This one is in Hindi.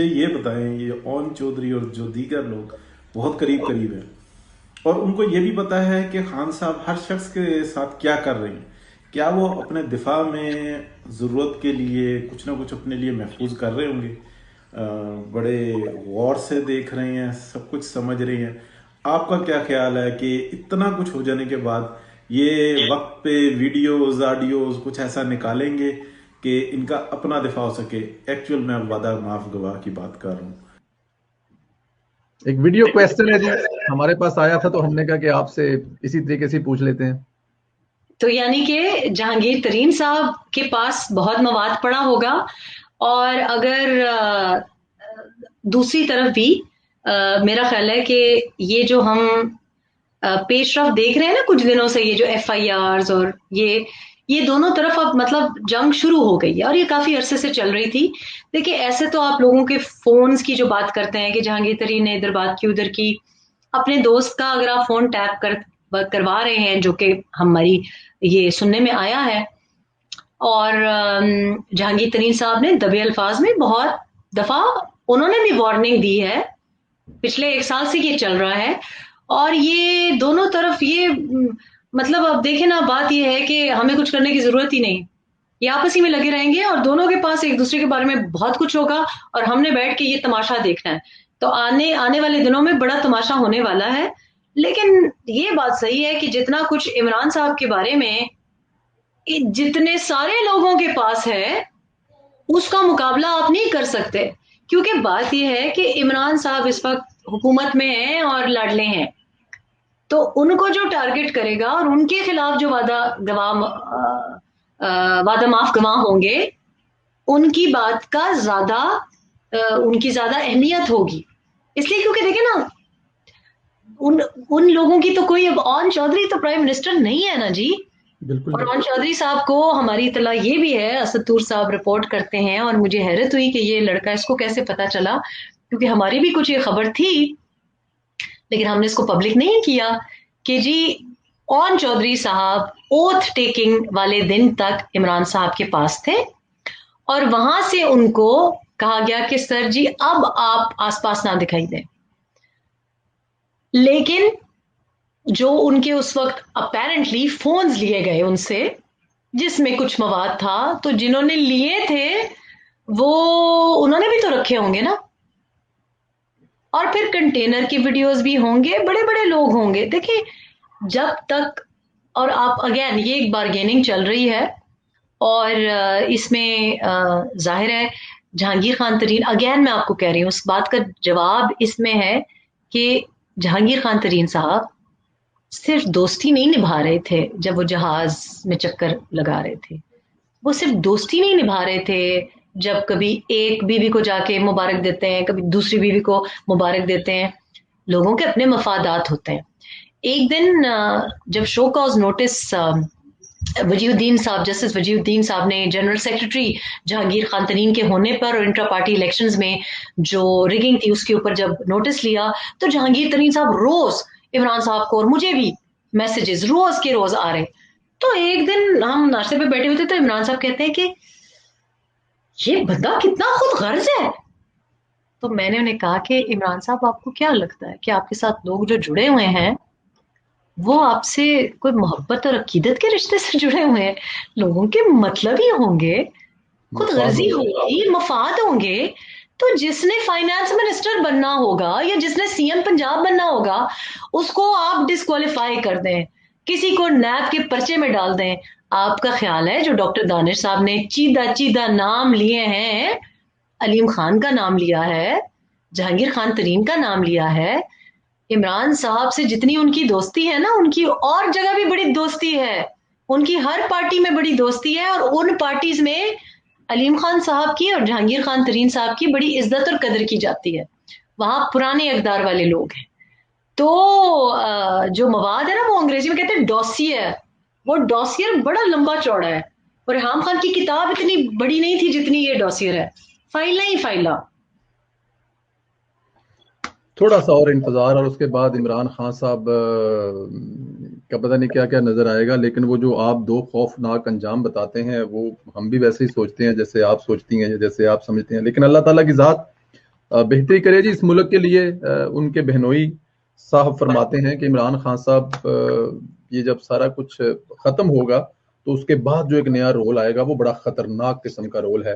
ये बताएं, ये ओन चौधरी और जो दीगर लोग बहुत करीब करीब हैं और उनको ये भी पता है कि खान साहब हर शख्स के साथ क्या कर रहे हैं, क्या वो अपने दिफा में ज़रूरत के लिए कुछ ना कुछ अपने लिए महफूज कर रहे होंगे? बड़े गौर से देख रहे हैं, सब कुछ समझ रहे हैं। आपका क्या ख्याल है कि इतना कुछ हो जाने के बाद ये वक्त पे वीडियोस ऑडियोज कुछ ऐसा निकालेंगे कि इनका अपना दिफा हो सके? एक्चुअल मैं वादा माफ गवाह की बात कर रहा हूँ। एक वीडियो क्वेश्चन है जी, हमारे पास आया था तो हमने कहा कि आपसे इसी तरीके से पूछ लेते हैं। तो यानी कि जहांगीर तरीन साहब के पास बहुत मवाद पड़ा होगा, और अगर दूसरी तरफ भी मेरा ख्याल है कि ये जो हम पेशरफ देख रहे हैं ना कुछ दिनों से, ये जो FIRs और ये दोनों तरफ अब मतलब जंग शुरू हो गई है, और ये काफी अरसे से चल रही थी। देखिए, ऐसे तो आप लोगों के फोन्स की जो बात करते हैं कि जहांगीर तरीन ने इधर बात की उधर की, अपने दोस्त का अगर आप फोन टैप करवा रहे हैं, जो कि हमारी ये सुनने में आया है, और जहांगीर तरीन साहब ने दबे अल्फाज में बहुत दफा उन्होंने भी वार्निंग दी है। पिछले 1 साल से ये चल रहा है, और ये दोनों तरफ ये मतलब अब देखे ना, बात ये है कि हमें कुछ करने की जरूरत ही नहीं, ये आपस ही में लगे रहेंगे और दोनों के पास एक दूसरे के बारे में बहुत कुछ होगा, और हमने बैठ के ये तमाशा देखना है। तो आने आने वाले दिनों में बड़ा तमाशा होने वाला है। लेकिन ये बात सही है कि जितना कुछ इमरान साहब के बारे में जितने सारे लोगों के पास है, उसका मुकाबला आप नहीं कर सकते। क्योंकि बात यह है कि इमरान साहब इस वक्त हुकूमत में हैं और लाडले हैं, तो उनको जो टारगेट करेगा और उनके खिलाफ जो वादा माफ गवाह होंगे, उनकी बात का ज्यादा उनकी ज्यादा अहमियत होगी। इसलिए क्योंकि देखे ना, उन उन लोगों की तो कोई, अब ओन चौधरी तो प्राइम मिनिस्टर नहीं है ना जी। बिल्कुल और नहीं। ओन चौधरी साहब को हमारी इतला ये भी है, असद तूर साहब रिपोर्ट करते हैं, और मुझे हैरत हुई कि ये लड़का, इसको कैसे पता चला, क्योंकि हमारी भी कुछ ये खबर थी, लेकिन हमने इसको पब्लिक नहीं किया कि जी ओन चौधरी साहब ओथ टेकिंग वाले दिन तक इमरान साहब के पास थे, और वहां से उनको कहा गया कि सर जी अब आप आसपास ना दिखाई दें। लेकिन जो उनके उस वक्त अपेरेंटली फोन्स लिए गए उनसे, जिसमें कुछ मवाद था, तो जिन्होंने लिए थे वो उन्होंने भी तो रखे होंगे ना। और फिर कंटेनर की वीडियोस भी होंगे, बड़े बड़े लोग होंगे। देखिए, जब तक, और आप अगेन ये एक बार्गेनिंग चल रही है, और इसमें जाहिर है जहांगीर खान तरीन, अगेन मैं आपको कह रही हूँ, उस बात का जवाब इसमें है कि जहांगीर खान तरीन साहब सिर्फ दोस्ती नहीं निभा रहे थे जब वो जहाज में चक्कर लगा रहे थे, वो सिर्फ दोस्ती नहीं निभा रहे थे जब कभी एक बीवी को जाके मुबारक देते हैं, कभी दूसरी बीवी को मुबारक देते हैं। लोगों के अपने मफादात होते हैं। एक दिन जब शो कॉज नोटिस वजीउद्दीन साहब, जस्टिस वजीउद्दीन साहब ने जनरल सेक्रेटरी जहांगीर खान तरीन के होने पर और इंट्रा पार्टी इलेक्शंस में जो रिगिंग थी उसके ऊपर जब नोटिस लिया, तो जहांगीर तरीन साहब रोज इमरान साहब को और मुझे भी मैसेजेस रोज के रोज आ रहे। तो एक दिन हम नाश्ते पे बैठे हुए थे, तो इमरान साहब कहते हैं कि ये बंदा कितना खुद गर्ज है। तो मैंने उन्हें कहा कि इमरान साहब, आपको क्या लगता है कि आपके साथ लोग जो जुड़े हुए हैं वो आपसे कोई मोहब्बत और अकीदत के रिश्ते से जुड़े हुए हैं? लोगों के मतलब ही होंगे, खुद मफाद गर्जी होगा। होगी, मफाद होंगे। तो जिसने फाइनेंस मिनिस्टर बनना होगा या जिसने CM पंजाब बनना होगा, उसको आप डिस्क्वालीफाई कर दें, किसी को नैब के पर्चे में डाल दें। आपका ख्याल है जो डॉक्टर दानिश साहब ने चीदा चीदा नाम लिए हैं, अलीम खान का नाम लिया है, जहांगीर खान तरीन का नाम लिया है, इमरान साहब से जितनी उनकी दोस्ती है ना, उनकी और जगह भी बड़ी दोस्ती है, उनकी हर पार्टी में बड़ी दोस्ती है, और उन पार्टीज में अलीम खान साहब की और जहांगीर खान तरीन साहब की बड़ी इज्जत और कदर की जाती है। वहां पुराने अकदार वाले लोग हैं। तो जो मवाद है ना, वो अंग्रेजी में कहते हैं डॉसियर। वो डॉसियर बड़ा लंबा चौड़ा है, और रेहाम खान की किताब इतनी बड़ी नहीं थी जितनी ये डॉसियर है, फाइला ही फाइला। थोड़ा सा और इंतजार और उसके बाद इमरान खान साहब का पता नहीं क्या क्या नजर आएगा। लेकिन वो जो आप दो खौफनाक अंजाम बताते हैं वो हम भी वैसे ही सोचते हैं जैसे आप सोचती हैं, जैसे आप समझते हैं। लेकिन अल्लाह ताला की जात बेहतरी करे जी इस मुल्क के लिए। उनके बहनोई साहब फरमाते हैं कि इमरान खान साहब ये जब सारा कुछ खत्म होगा तो उसके बाद जो एक नया रोल आएगा वो बड़ा खतरनाक किस्म का रोल है।